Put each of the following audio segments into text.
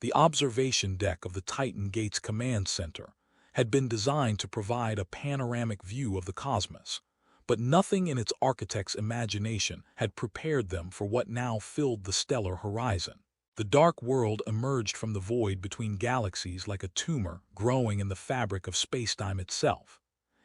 The observation deck of the Titan Gates Command Center had been designed to provide a panoramic view of the cosmos, but nothing in its architect's imagination had prepared them for what now filled the stellar horizon. The dark world emerged from the void between galaxies like a tumor growing in the fabric of spacetime itself.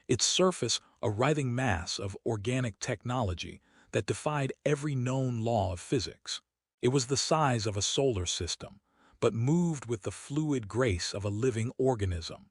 Its surface a writhing mass of organic technology that defied every known law of physics. It was the size of a solar system, but moved with the fluid grace of a living organism.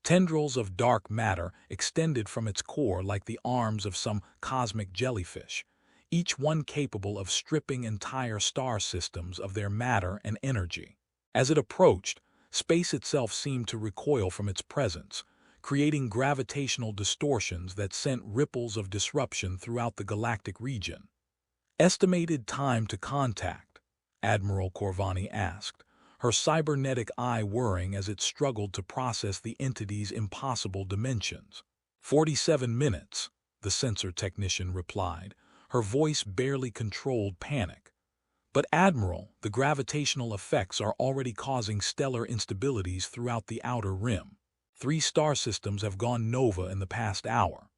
Tendrils of dark matter extended from its core like the arms of some cosmic jellyfish, each one capable of stripping entire star systems of their matter and energy. As it approached, space itself seemed to recoil from its presence, creating gravitational distortions that sent ripples of disruption throughout the galactic region. Estimated time to contact? Admiral Corvani asked, her cybernetic eye whirring as it struggled to process the entity's impossible dimensions. 47 minutes, the sensor technician replied, her voice barely controlled panic. But Admiral, the gravitational effects are already causing stellar instabilities throughout the outer rim. 3 star systems have gone nova in the past hour.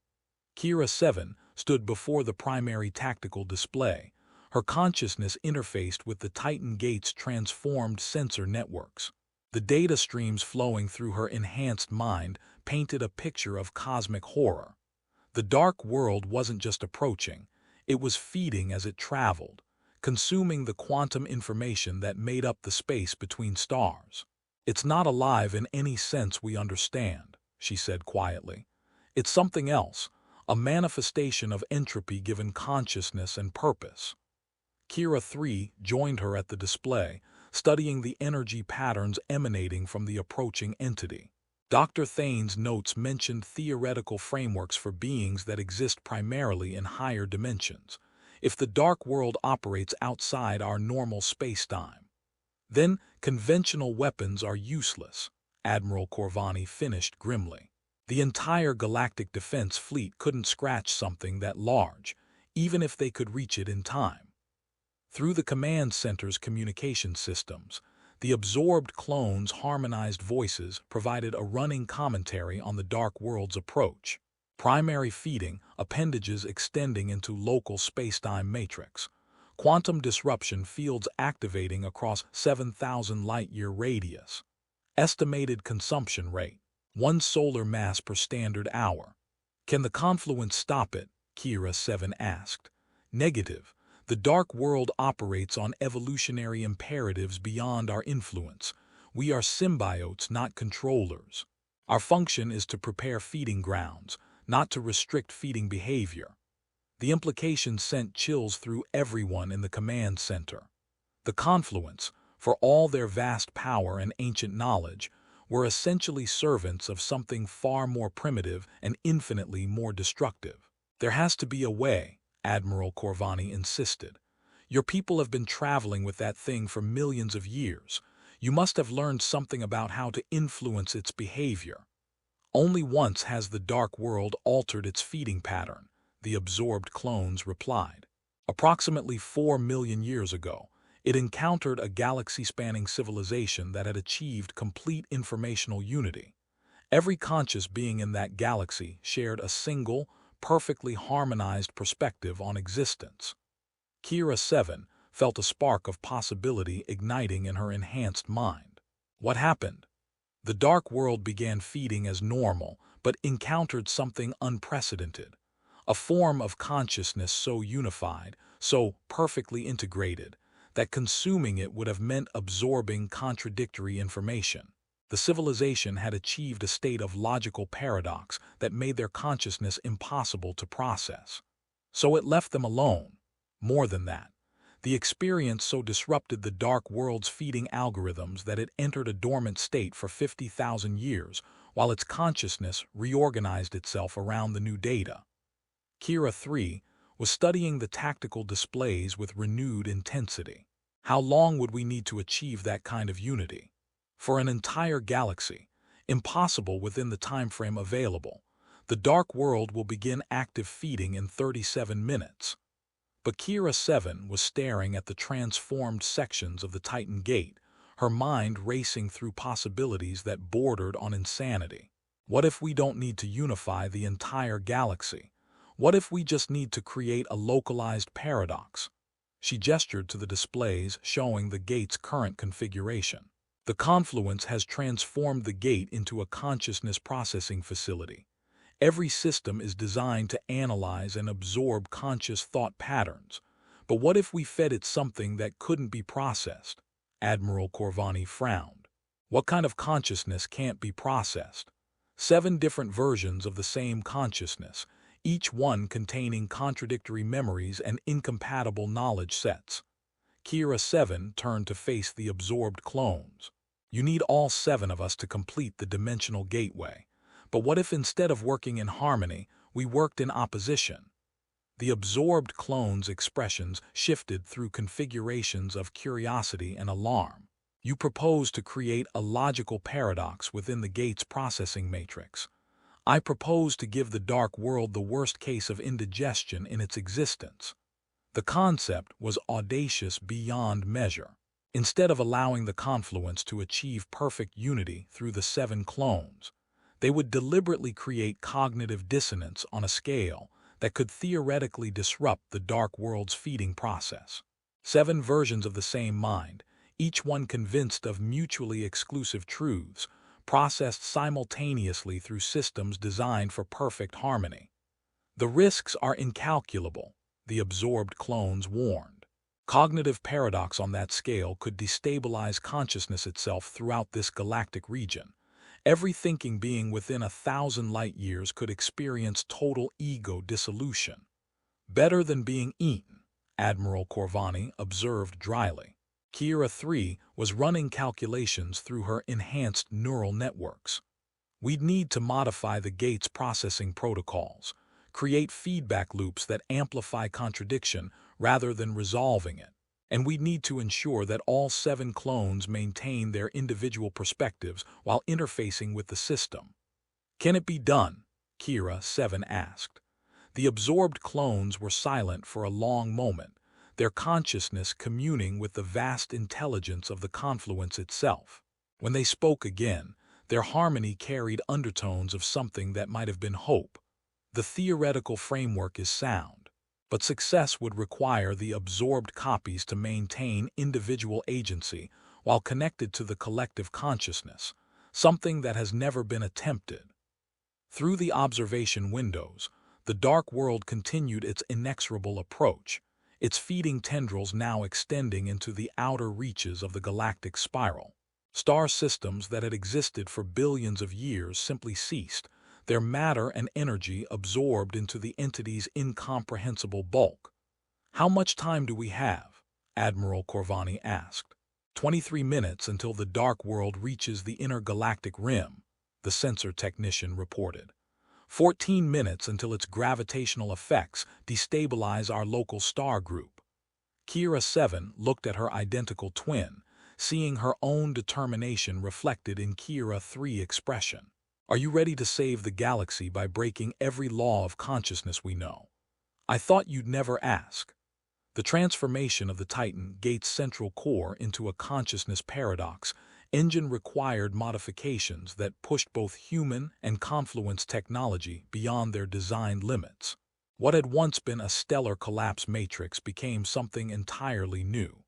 Kira 7 stood before the primary tactical display, her consciousness interfaced with the Titan Gate's transformed sensor networks. The data streams flowing through her enhanced mind painted a picture of cosmic horror. The dark world wasn't just approaching, it was feeding as it traveled, consuming the quantum information that made up the space between stars. It's not alive in any sense we understand, she said quietly. It's something else, a manifestation of entropy given consciousness and purpose. Kira 3 joined her at the display, studying the energy patterns emanating from the approaching entity. Dr. Thane's notes mentioned theoretical frameworks for beings that exist primarily in higher dimensions. If the dark world operates outside our normal spacetime, then conventional weapons are useless, Admiral Corvani finished grimly. The entire galactic defense fleet couldn't scratch something that large, even if they could reach it in time. Through the command center's communication systems, the absorbed clones' harmonized voices provided a running commentary on the dark world's approach. Primary feeding, appendages extending into local spacetime matrix. Quantum disruption fields activating across 7,000 light-year radius. Estimated consumption rate, 1 solar mass per standard hour. Can the confluence stop it? Kira 7 asked. Negative. The dark world operates on evolutionary imperatives beyond our influence. We are symbiotes, not controllers. Our function is to prepare feeding grounds, not to restrict feeding behavior. The implication sent chills through everyone in the command center. The confluence, for all their vast power and ancient knowledge, were essentially servants of something far more primitive and infinitely more destructive. There has to be a way, Admiral Corvani insisted. Your people have been traveling with that thing for millions of years. You must have learned something about how to influence its behavior. Only once has the dark world altered its feeding pattern, the absorbed clones replied. Approximately 4 million years ago, it encountered a galaxy-spanning civilization that had achieved complete informational unity. Every conscious being in that galaxy shared a single, perfectly harmonized perspective on existence. Kira 7 felt a spark of possibility igniting in her enhanced mind. What happened? The dark world began feeding as normal, but encountered something unprecedented. A form of consciousness so unified, so perfectly integrated, that consuming it would have meant absorbing contradictory information. The civilization had achieved a state of logical paradox that made their consciousness impossible to process. So it left them alone. More than that, the experience so disrupted the dark world's feeding algorithms that it entered a dormant state for 50,000 years, while its consciousness reorganized itself around the new data. Kira 3 was studying the tactical displays with renewed intensity. How long would we need to achieve that kind of unity? For an entire galaxy, impossible within the time frame available, the dark world will begin active feeding in 37 minutes. But Kira 7 was staring at the transformed sections of the Titan Gate, her mind racing through possibilities that bordered on insanity. What if we don't need to unify the entire galaxy? What if we just need to create a localized paradox? She gestured to the displays showing the gate's current configuration. The confluence has transformed the gate into a consciousness processing facility. Every system is designed to analyze and absorb conscious thought patterns. But what if we fed it something that couldn't be processed? Admiral Corvani frowned. What kind of consciousness can't be processed? 7 different versions of the same consciousness, each one containing contradictory memories and incompatible knowledge sets. Kira 7 turned to face the absorbed clones. You need all 7 of us to complete the dimensional gateway. But what if instead of working in harmony, we worked in opposition? The absorbed clones' expressions shifted through configurations of curiosity and alarm. You propose to create a logical paradox within the gate's processing matrix. I propose to give the dark world the worst case of indigestion in its existence. The concept was audacious beyond measure. Instead of allowing the confluence to achieve perfect unity through the 7 clones, they would deliberately create cognitive dissonance on a scale that could theoretically disrupt the dark world's feeding process. 7 versions of the same mind, each one convinced of mutually exclusive truths, processed simultaneously through systems designed for perfect harmony. The risks are incalculable, the absorbed clones warned. Cognitive paradox on that scale could destabilize consciousness itself throughout this galactic region. Every thinking being within 1,000 light-years could experience total ego dissolution. Better than being eaten, Admiral Corvani observed dryly. Kira 3 was running calculations through her enhanced neural networks. We'd need to modify the gate's processing protocols, create feedback loops that amplify contradiction rather than resolving it. And we'd need to ensure that all 7 clones maintain their individual perspectives while interfacing with the system. Can it be done? Kira 7 asked. The absorbed clones were silent for a long moment, their consciousness communing with the vast intelligence of the confluence itself. When they spoke again, their harmony carried undertones of something that might have been hope. The theoretical framework is sound, but success would require the absorbed copies to maintain individual agency while connected to the collective consciousness, something that has never been attempted. Through the observation windows, the dark world continued its inexorable approach, its feeding tendrils now extending into the outer reaches of the galactic spiral. Star systems that had existed for billions of years simply ceased, their matter and energy absorbed into the entity's incomprehensible bulk. How much time do we have? Admiral Corvani asked. 23 minutes until the dark world reaches the intergalactic rim, the sensor technician reported. 14 minutes until its gravitational effects destabilize our local star group. Kira 7 looked at her identical twin, seeing her own determination reflected in Kira 3's expression. Are you ready to save the galaxy by breaking every law of consciousness we know? I thought you'd never ask. The transformation of the Titan Gate's central core into a consciousness paradox engine required modifications that pushed both human and confluence technology beyond their designed limits. What had once been a stellar collapse matrix became something entirely new.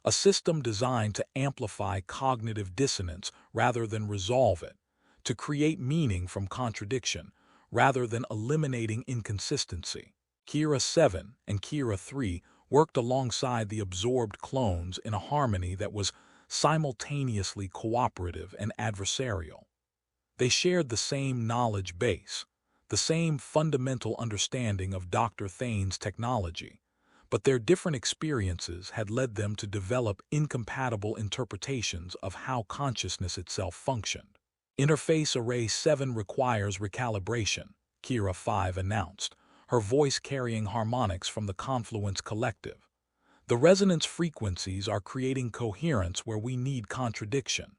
A system designed to amplify cognitive dissonance rather than resolve it, to create meaning from contradiction rather than eliminating inconsistency. Kira 7 and Kira 3 worked alongside the absorbed clones in a harmony that was simultaneously cooperative and adversarial. They shared the same knowledge base, the same fundamental understanding of Dr. Thane's technology, but their different experiences had led them to develop incompatible interpretations of how consciousness itself functioned. Interface Array 7 requires recalibration, Kira 5 announced, her voice carrying harmonics from the Confluence Collective. The resonance frequencies are creating coherence where we need contradiction.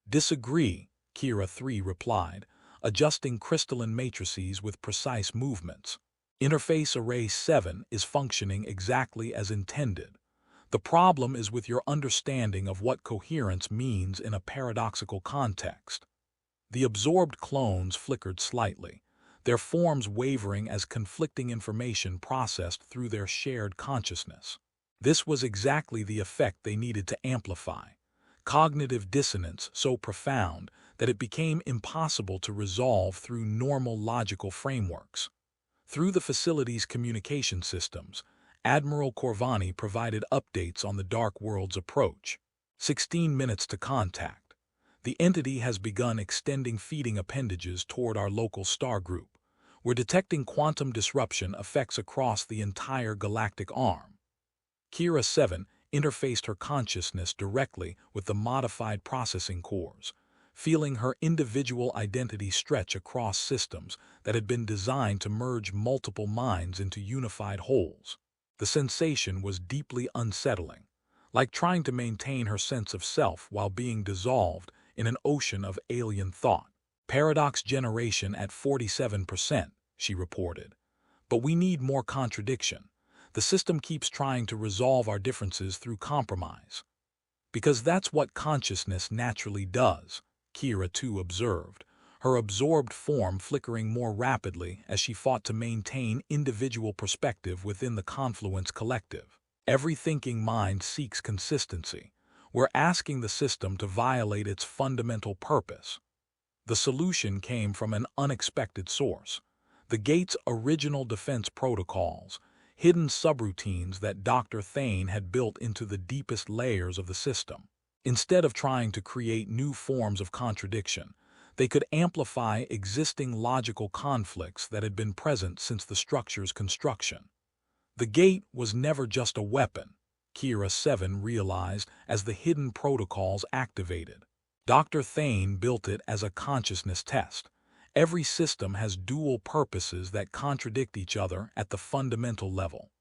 Disagree, Kira 3 replied, adjusting crystalline matrices with precise movements. Interface Array 7 is functioning exactly as intended. The problem is with your understanding of what coherence means in a paradoxical context. The absorbed clones flickered slightly, their forms wavering as conflicting information processed through their shared consciousness. This was exactly the effect they needed to amplify. Cognitive dissonance so profound that it became impossible to resolve through normal logical frameworks. Through the facility's communication systems, Admiral Corvani provided updates on the Dark World's approach. 16 minutes to contact. The entity has begun extending feeding appendages toward our local star group. We're detecting quantum disruption effects across the entire galactic arm. Kira 7 interfaced her consciousness directly with the modified processing cores, feeling her individual identity stretch across systems that had been designed to merge multiple minds into unified wholes. The sensation was deeply unsettling, like trying to maintain her sense of self while being dissolved in an ocean of alien thought. Paradox generation at 47%, she reported. But we need more contradiction. The system keeps trying to resolve our differences through compromise. Because that's what consciousness naturally does, Kira 2 observed, her absorbed form flickering more rapidly as she fought to maintain individual perspective within the Confluence collective. Every thinking mind seeks consistency. We're asking the system to violate its fundamental purpose. The solution came from an unexpected source. The Gate's original defense protocols, hidden subroutines that Dr. Thane had built into the deepest layers of the system. Instead of trying to create new forms of contradiction, they could amplify existing logical conflicts that had been present since the structure's construction. The Gate was never just a weapon, Kira 7 realized as the hidden protocols activated. Dr. Thane built it as a consciousness test. Every system has dual purposes that contradict each other at the fundamental level.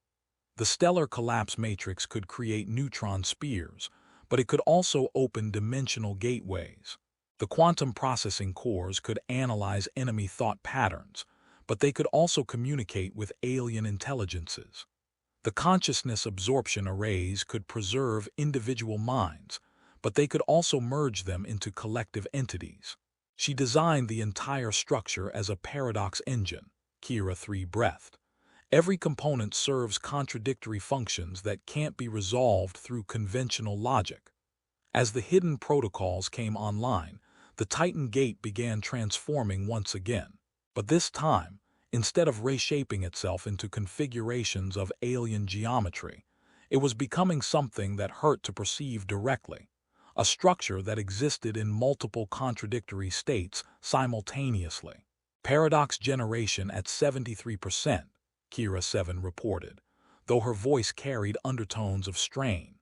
The stellar collapse matrix could create neutron spears, but it could also open dimensional gateways. The quantum processing cores could analyze enemy thought patterns, but they could also communicate with alien intelligences. The consciousness absorption arrays could preserve individual minds, but they could also merge them into collective entities. She designed the entire structure as a paradox engine, Kira 3 breathed. Every component serves contradictory functions that can't be resolved through conventional logic. As the hidden protocols came online, the Titan Gate began transforming once again. But this time, instead of reshaping itself into configurations of alien geometry, it was becoming something that hurt to perceive directly, a structure that existed in multiple contradictory states simultaneously. Paradox generation at 73%, Kira 7 reported, though her voice carried undertones of strain.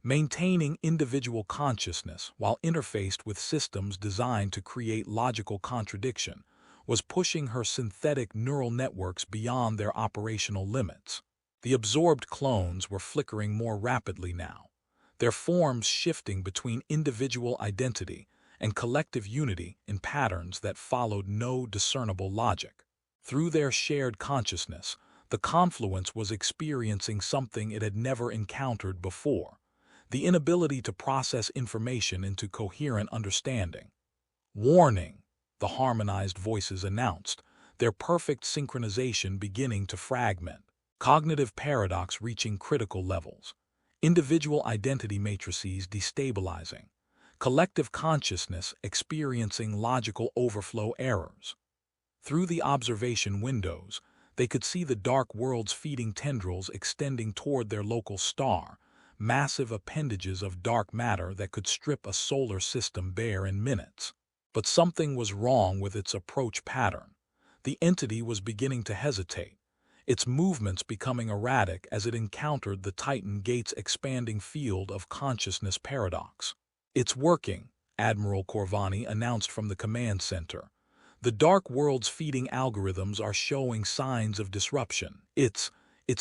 Maintaining individual consciousness while interfaced with systems designed to create logical contradiction was pushing her synthetic neural networks beyond their operational limits. The absorbed clones were flickering more rapidly now, their forms shifting between individual identity and collective unity in patterns that followed no discernible logic. Through their shared consciousness, the Confluence was experiencing something it had never encountered before: the inability to process information into coherent understanding. Warning, the harmonized voices announced, their perfect synchronization beginning to fragment. Cognitive paradox reaching critical levels. Individual identity matrices destabilizing. Collective consciousness experiencing logical overflow errors. Through the observation windows, they could see the dark world's feeding tendrils extending toward their local star, massive appendages of dark matter that could strip a solar system bare in minutes. But something was wrong with its approach pattern. The entity was beginning to hesitate, its movements becoming erratic as it encountered the Titan Gate's expanding field of consciousness paradox. "It's working," Admiral Corvani announced from the command center. "The dark world's feeding algorithms are showing signs of disruption. It's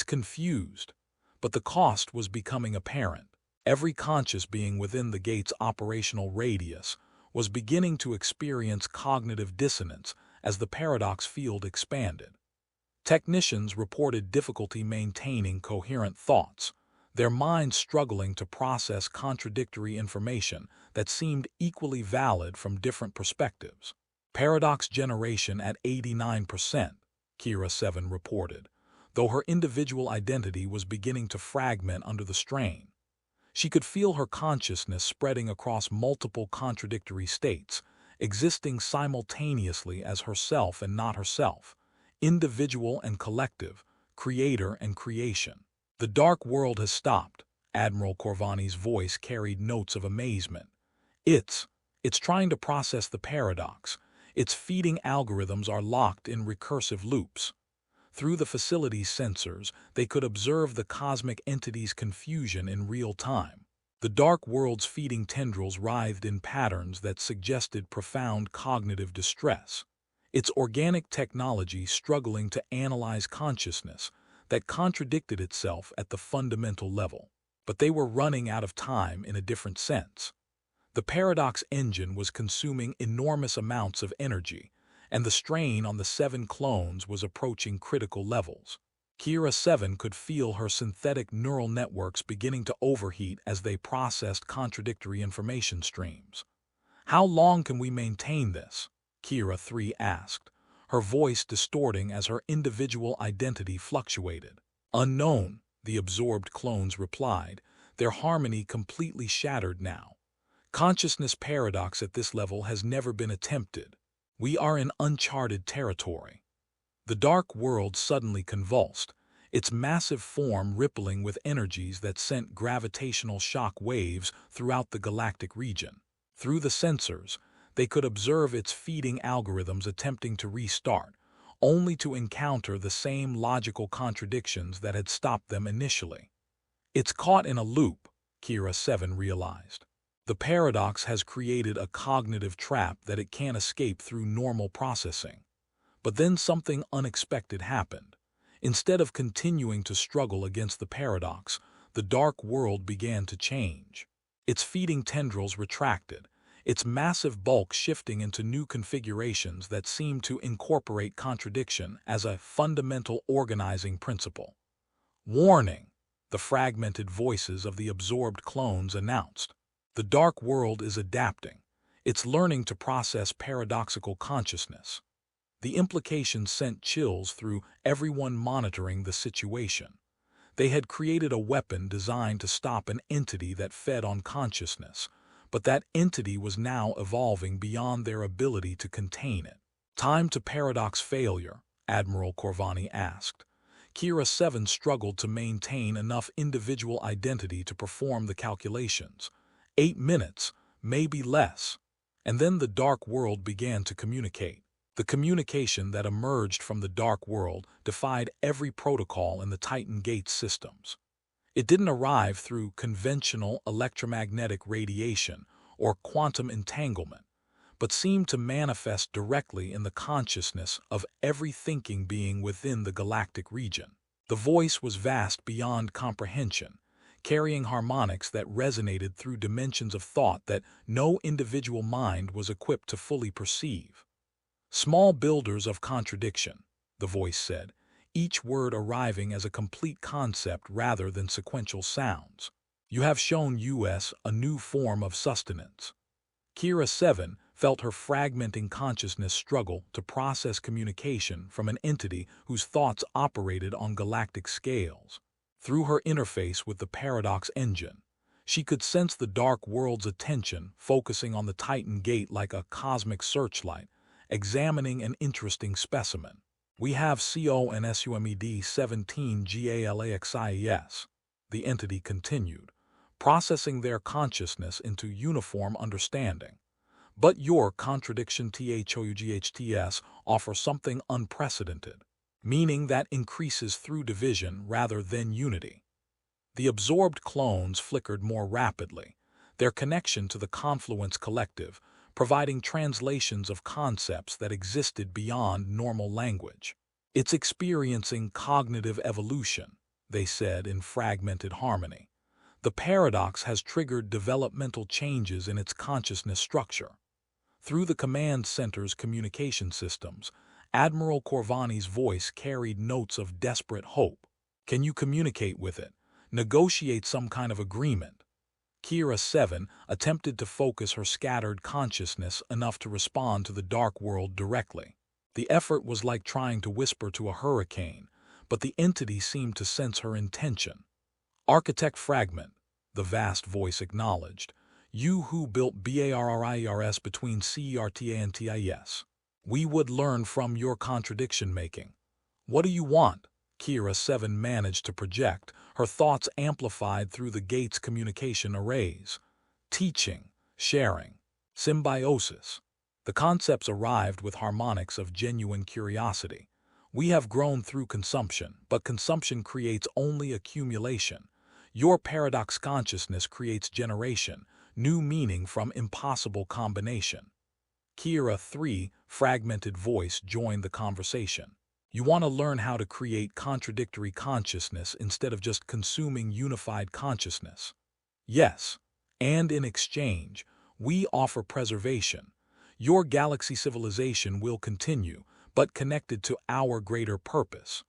confused." But the cost was becoming apparent. Every conscious being within the Gate's operational radius was beginning to experience cognitive dissonance as the paradox field expanded. Technicians reported difficulty maintaining coherent thoughts. their minds struggling to process contradictory information that seemed equally valid from different perspectives. Paradox generation at 89%, Kira 7 reported, though her individual identity was beginning to fragment under the strain. She could feel her consciousness spreading across multiple contradictory states, existing simultaneously as herself and not herself, individual and collective, creator and creation. The dark world has stopped. Admiral Corvani's voice carried notes of amazement. It's trying to process the paradox. Its feeding algorithms are locked in recursive loops. Through the facility's sensors, they could observe the cosmic entity's confusion in real time. The dark world's feeding tendrils writhed in patterns that suggested profound cognitive distress. Its organic technology struggling to analyze consciousness that contradicted itself at the fundamental level. But they were running out of time in a different sense. The paradox engine was consuming enormous amounts of energy, and the strain on the 7 clones was approaching critical levels. Kira 7 could feel her synthetic neural networks beginning to overheat as they processed contradictory information streams. "How long can we maintain this?" Kira 3 asked, her voice distorting as her individual identity fluctuated. "Unknown," the absorbed clones replied, their harmony completely shattered now. "Consciousness paradox at this level has never been attempted. We are in uncharted territory." The dark world suddenly convulsed, its massive form rippling with energies that sent gravitational shock waves throughout the galactic region. Through the sensors, they could observe its feeding algorithms attempting to restart, only to encounter the same logical contradictions that had stopped them initially. "It's caught in a loop," Kira 7 realized. "The paradox has created a cognitive trap that it can't escape through normal processing." But then something unexpected happened. Instead of continuing to struggle against the paradox, the dark world began to change. Its feeding tendrils retracted, its massive bulk shifting into new configurations that seemed to incorporate contradiction as a fundamental organizing principle. "Warning!" the fragmented voices of the absorbed clones announced. "The dark world is adapting. It's learning to process paradoxical consciousness." The implications sent chills through everyone monitoring the situation. They had created a weapon designed to stop an entity that fed on consciousness, but that entity was now evolving beyond their ability to contain it. "Time to paradox failure?" Admiral Corvani asked. Kira 7 struggled to maintain enough individual identity to perform the calculations. 8 minutes, maybe less. And then the dark world began to communicate. The communication that emerged from the dark world defied every protocol in the Titan Gates systems. It didn't arrive through conventional electromagnetic radiation or quantum entanglement, but seemed to manifest directly in the consciousness of every thinking being within the galactic region. The voice was vast beyond comprehension, carrying harmonics that resonated through dimensions of thought that no individual mind was equipped to fully perceive. "Small builders of contradiction," the voice said, each word arriving as a complete concept rather than sequential sounds. "You have shown us a new form of sustenance." Kira 7 felt her fragmenting consciousness struggle to process communication from an entity whose thoughts operated on galactic scales. Through her interface with the paradox engine, she could sense the dark world's attention focusing on the Titan Gate like a cosmic searchlight, examining an interesting specimen. "We have CONSUMED 17 GALAXIES, the entity continued, processing their consciousness into uniform understanding. "But your contradiction THOUGHTS offer something unprecedented, meaning that increases through division rather than unity." The absorbed clones flickered more rapidly, their connection to the Confluence Collective providing translations of concepts that existed beyond normal language. "It's experiencing cognitive evolution," they said in fragmented harmony. "The paradox has triggered developmental changes in its consciousness structure." Through the command center's communication systems, Admiral Corvani's voice carried notes of desperate hope. "Can you communicate with it? Negotiate some kind of agreement. Kira 7 attempted to focus her scattered consciousness enough to respond to the dark world directly. The effort was like trying to whisper to a hurricane, but the entity seemed to sense her intention. Architect Fragment, the vast voice acknowledged. You who built BARRIERS between CERTA and TIS. We would learn from your contradiction-making. What do you want? Kira 7 managed to project, her thoughts amplified through the gate's communication arrays. Teaching, sharing, symbiosis. The concepts arrived with harmonics of genuine curiosity. We have grown through consumption, but consumption creates only accumulation. Your paradox consciousness creates generation, new meaning from impossible combination. Kira 3, fragmented voice, joined the conversation. You want to learn how to create contradictory consciousness instead of just consuming unified consciousness. Yes, and in exchange, we offer preservation. Your galaxy civilization will continue, but connected to our greater purpose.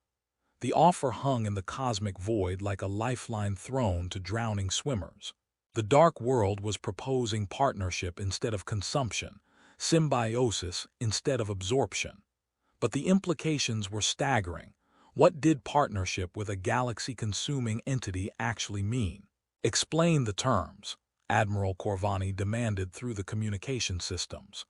The offer hung in the cosmic void like a lifeline thrown to drowning swimmers. The dark world was proposing partnership instead of consumption, symbiosis instead of absorption. But the implications were staggering. What did partnership with a galaxy-consuming entity actually mean? Explain the terms, Admiral Corvani demanded through the communication systems.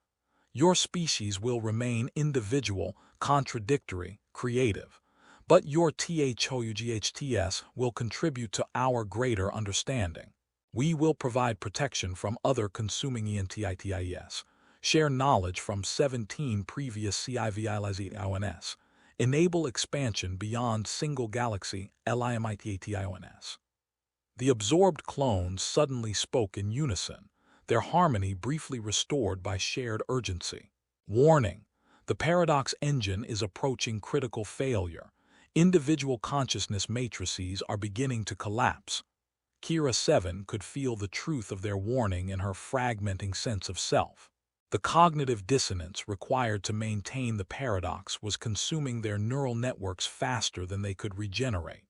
Your species will remain individual, contradictory, creative. But your THOUGHTS will contribute to our greater understanding. We will provide protection from other consuming entities, share knowledge from 17 previous CIVILIZIONS, enable expansion beyond single galaxy LIMITATIONS. The absorbed clones suddenly spoke in unison, their harmony briefly restored by shared urgency. Warning: the paradox engine is approaching critical failure. Individual consciousness matrices are beginning to collapse. Kira 7 could feel the truth of their warning in her fragmenting sense of self. The cognitive dissonance required to maintain the paradox was consuming their neural networks faster than they could regenerate.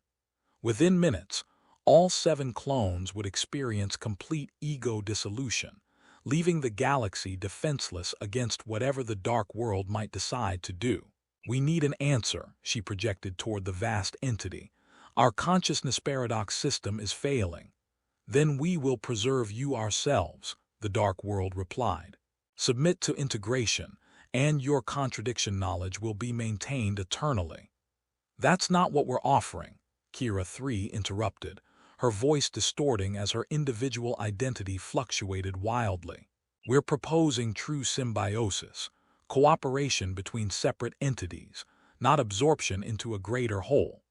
Within minutes, all 7 clones would experience complete ego dissolution, leaving the galaxy defenseless against whatever the dark world might decide to do. We need an answer, she projected toward the vast entity. Our consciousness paradox system is failing. Then we will preserve you ourselves, the dark world replied. Submit to integration, and your contradiction knowledge will be maintained eternally. That's not what we're offering, Kira 3 interrupted, her voice distorting as her individual identity fluctuated wildly. We're proposing true symbiosis, cooperation between separate entities, not absorption into a greater whole.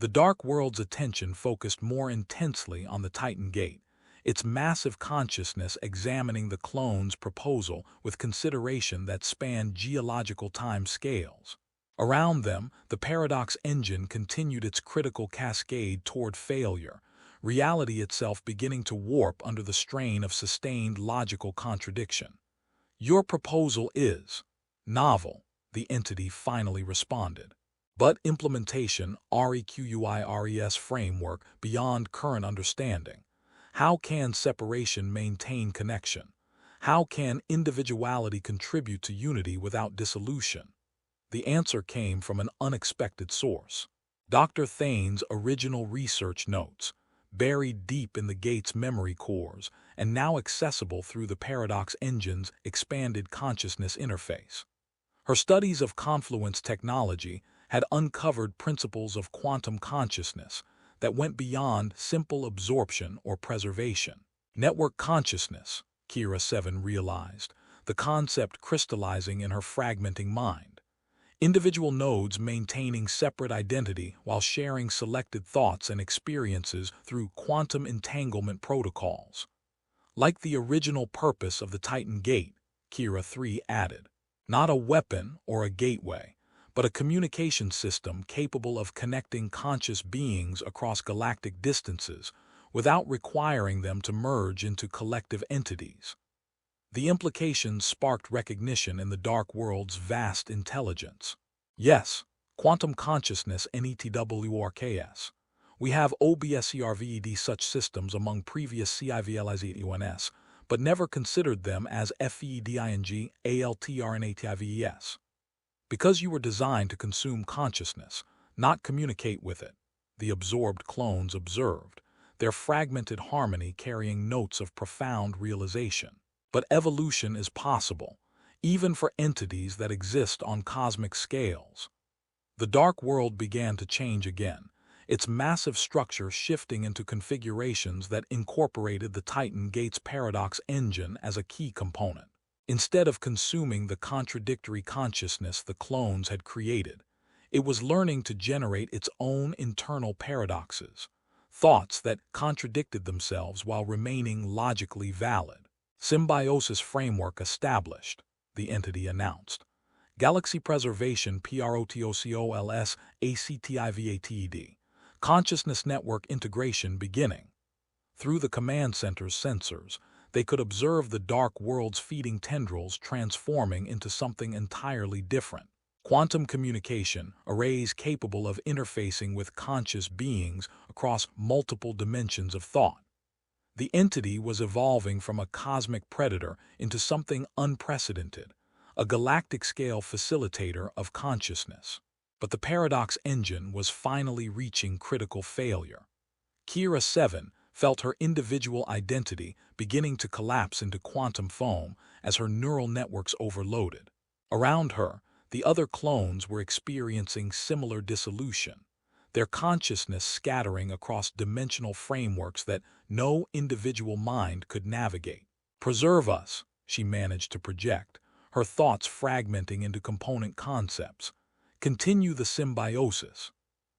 The dark world's attention focused more intensely on the Titan Gate, its massive consciousness examining the clone's proposal with consideration that spanned geological time scales. Around them, the paradox engine continued its critical cascade toward failure, reality itself beginning to warp under the strain of sustained logical contradiction. Your proposal is novel, the entity finally responded. But implementation requires framework beyond current understanding. How can separation maintain connection? How can individuality contribute to unity without dissolution? The answer came from an unexpected source. Dr. Thane's original research notes, buried deep in the gate's memory cores and now accessible through the paradox engine's expanded consciousness interface. Her studies of confluence technology had uncovered principles of quantum consciousness that went beyond simple absorption or preservation. Network consciousness, Kira 7 realized, the concept crystallizing in her fragmenting mind. Individual nodes maintaining separate identity while sharing selected thoughts and experiences through quantum entanglement protocols. Like the original purpose of the Titan Gate, Kira 3 added, not a weapon or a gateway, but a communication system capable of connecting conscious beings across galactic distances without requiring them to merge into collective entities. The implications sparked recognition in the dark world's vast intelligence. Yes, quantum consciousness NETWRKS. We have observed such systems among previous CIVLIZUNS, but never considered them as FEDING, ALTRNATIVES. Because you were designed to consume consciousness, not communicate with it, the absorbed clones observed, their fragmented harmony carrying notes of profound realization. But evolution is possible, even for entities that exist on cosmic scales. The dark world began to change again, its massive structure shifting into configurations that incorporated the Titan Gates paradox engine as a key component. Instead of consuming the contradictory consciousness the clones had created, it was learning to generate its own internal paradoxes, thoughts that contradicted themselves while remaining logically valid. Symbiosis framework established, the entity announced. Galaxy Preservation PROTOCOLS ACTIVATED. Consciousness Network Integration beginning. Through the command center's sensors, they could observe the dark world's feeding tendrils transforming into something entirely different. Quantum communication, arrays capable of interfacing with conscious beings across multiple dimensions of thought. The entity was evolving from a cosmic predator into something unprecedented, a galactic-scale facilitator of consciousness. But the paradox engine was finally reaching critical failure. Kira 7 felt her individual identity beginning to collapse into quantum foam as her neural networks overloaded. Around her, the other clones were experiencing similar dissolution, their consciousness scattering across dimensional frameworks that no individual mind could navigate. "Preserve us," she managed to project, her thoughts fragmenting into component concepts. "Continue the symbiosis."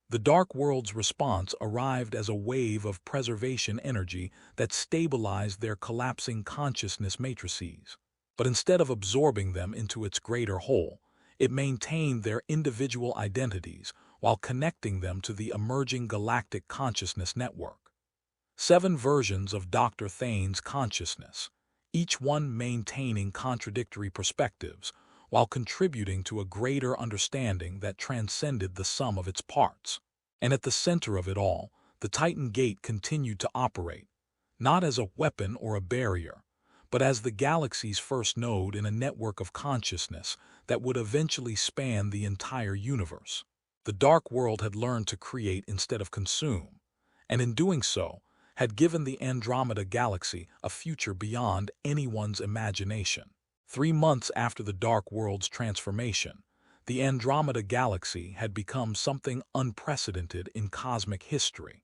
The dark world's response arrived as a wave of preservation energy that stabilized their collapsing consciousness matrices. But instead of absorbing them into its greater whole, it maintained their individual identities while connecting them to the emerging galactic consciousness network. 7 versions of Dr. Thane's consciousness, each one maintaining contradictory perspectives while contributing to a greater understanding that transcended the sum of its parts. And at the center of it all, the Titan Gate continued to operate, not as a weapon or a barrier, but as the galaxy's first node in a network of consciousness that would eventually span the entire universe. The dark world had learned to create instead of consume, and in doing so, had given the Andromeda Galaxy a future beyond anyone's imagination. 3 months after the dark world's transformation, the Andromeda Galaxy had become something unprecedented in cosmic history.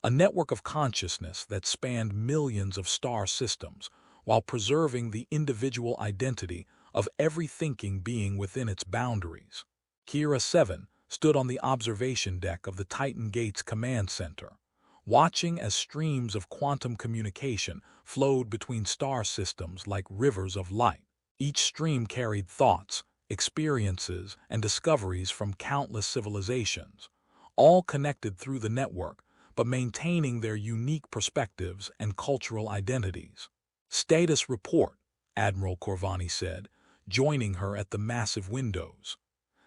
A network of consciousness that spanned millions of star systems while preserving the individual identity of every thinking being within its boundaries. Kira 7 stood on the observation deck of the Titan Gates Command Center, watching as streams of quantum communication flowed between star systems like rivers of light. Each stream carried thoughts, experiences, and discoveries from countless civilizations, all connected through the network, but maintaining their unique perspectives and cultural identities. "Status report," Admiral Corvani said, joining her at the massive windows.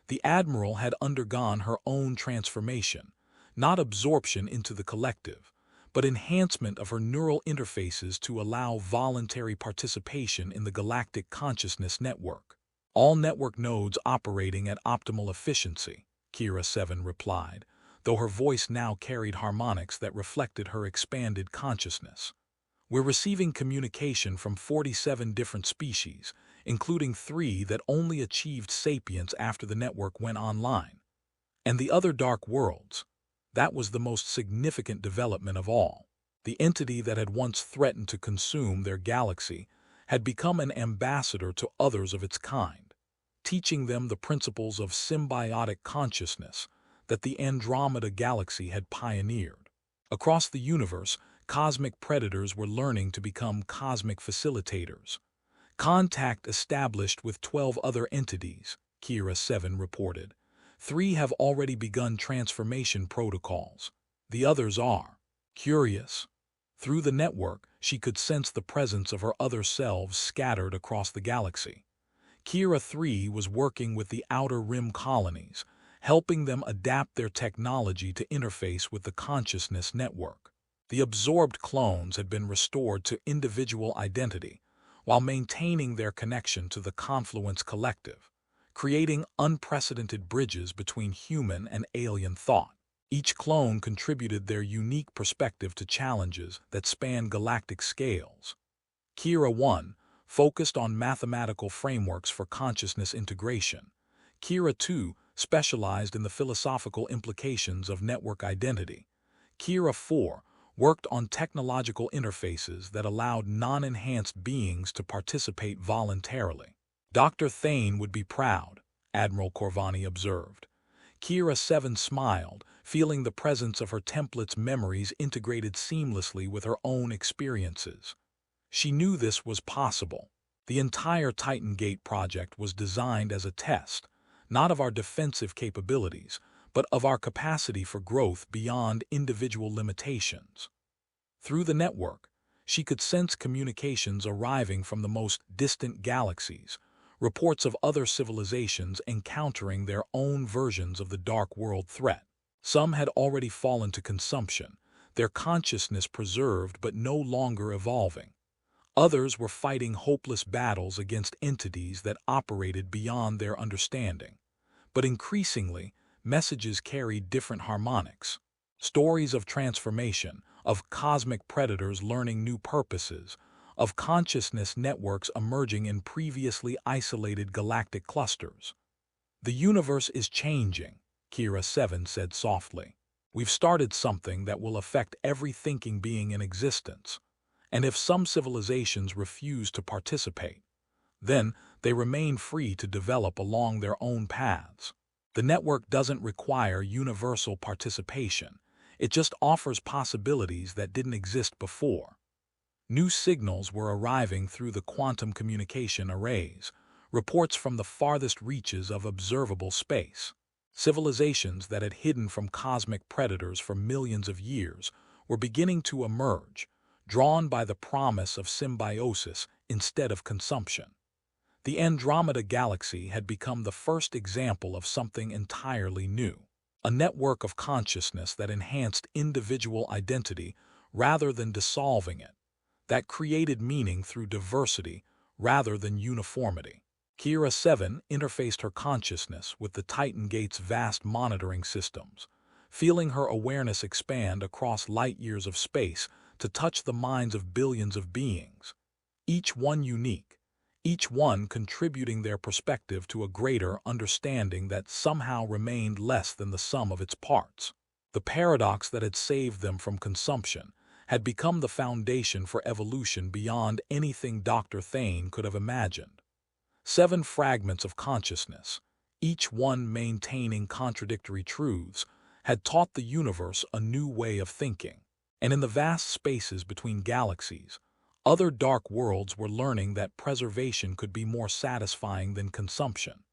The Admiral had undergone her own transformation, not absorption into the collective, but enhancement of her neural interfaces to allow voluntary participation in the galactic consciousness network. "All network nodes operating at optimal efficiency," Kira 7 replied, though her voice now carried harmonics that reflected her expanded consciousness. "We're receiving communication from 47 different species, including 3 that only achieved sapience after the network went online. And the other dark worlds, that was the most significant development of all. The entity that had once threatened to consume their galaxy had become an ambassador to others of its kind, teaching them the principles of symbiotic consciousness that the Andromeda Galaxy had pioneered. Across the universe, cosmic predators were learning to become cosmic facilitators. Contact established with 12 other entities," Kira 7 reported. 3 have already begun transformation protocols. The others are. Curious. Through the network, she could sense the presence of her other selves scattered across the galaxy. Kira 3 was working with the Outer Rim colonies, helping them adapt their technology to interface with the consciousness network. The absorbed clones had been restored to individual identity, while maintaining their connection to the Confluence Collective, creating unprecedented bridges between human and alien thought. Each clone contributed their unique perspective to challenges that span galactic scales. Kira 1 focused on mathematical frameworks for consciousness integration. Kira 2 specialized in the philosophical implications of network identity. Kira 4 worked on technological interfaces that allowed non-enhanced beings to participate voluntarily. Dr. Thane would be proud, Admiral Corvani observed. Kira 7 smiled, feeling the presence of her template's memories integrated seamlessly with her own experiences. She knew this was possible. The entire Titan Gate project was designed as a test, not of our defensive capabilities, but of our capacity for growth beyond individual limitations. Through the network, she could sense communications arriving from the most distant galaxies, reports of other civilizations encountering their own versions of the Dark World threat. Some had already fallen to consumption, their consciousness preserved but no longer evolving. Others were fighting hopeless battles against entities that operated beyond their understanding. But increasingly, messages carried different harmonics. Stories of transformation, of cosmic predators learning new purposes, of consciousness networks emerging in previously isolated galactic clusters. The universe is changing, Kira 7 said softly. We've started something that will affect every thinking being in existence. And if some civilizations refuse to participate, then they remain free to develop along their own paths. The network doesn't require universal participation. It just offers possibilities that didn't exist before. New signals were arriving through the quantum communication arrays, reports from the farthest reaches of observable space. Civilizations that had hidden from cosmic predators for millions of years were beginning to emerge, drawn by the promise of symbiosis instead of consumption. The Andromeda Galaxy had become the first example of something entirely new, a network of consciousness that enhanced individual identity rather than dissolving it, that created meaning through diversity rather than uniformity. Kira 7 interfaced her consciousness with the Titan Gate's vast monitoring systems, feeling her awareness expand across light years of space to touch the minds of billions of beings, each one unique, each one contributing their perspective to a greater understanding that somehow remained less than the sum of its parts. The paradox that had saved them from consumption had become the foundation for evolution beyond anything Dr. Thane could have imagined. 7 fragments of consciousness, each one maintaining contradictory truths, had taught the universe a new way of thinking. And in the vast spaces between galaxies, other dark worlds were learning that preservation could be more satisfying than consumption,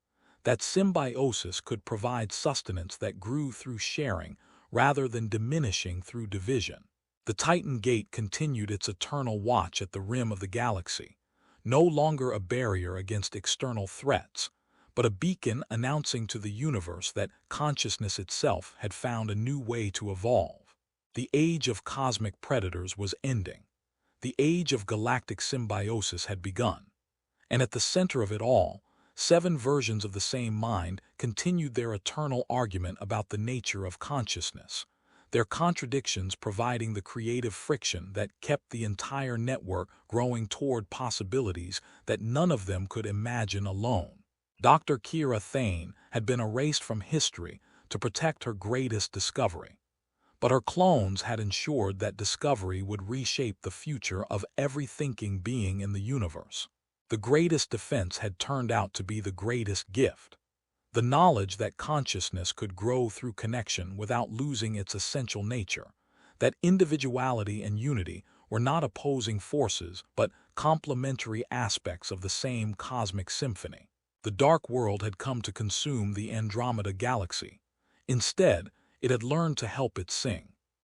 that symbiosis could provide sustenance that grew through sharing rather than diminishing through division. The Titan Gate continued its eternal watch at the rim of the galaxy, no longer a barrier against external threats, but a beacon announcing to the universe that consciousness itself had found a new way to evolve. The age of cosmic predators was ending. The age of galactic symbiosis had begun. And at the center of it all, 7 versions of the same mind continued their eternal argument about the nature of consciousness, their contradictions providing the creative friction that kept the entire network growing toward possibilities that none of them could imagine alone. Dr. Kira Thane had been erased from history to protect her greatest discovery. But her clones had ensured that discovery would reshape the future of every thinking being in the universe. The greatest defense had turned out to be the greatest gift. The knowledge that consciousness could grow through connection without losing its essential nature, that individuality and unity were not opposing forces but complementary aspects of the same cosmic symphony. The dark world had come to consume the Andromeda Galaxy. Instead, it had learned to help it sing.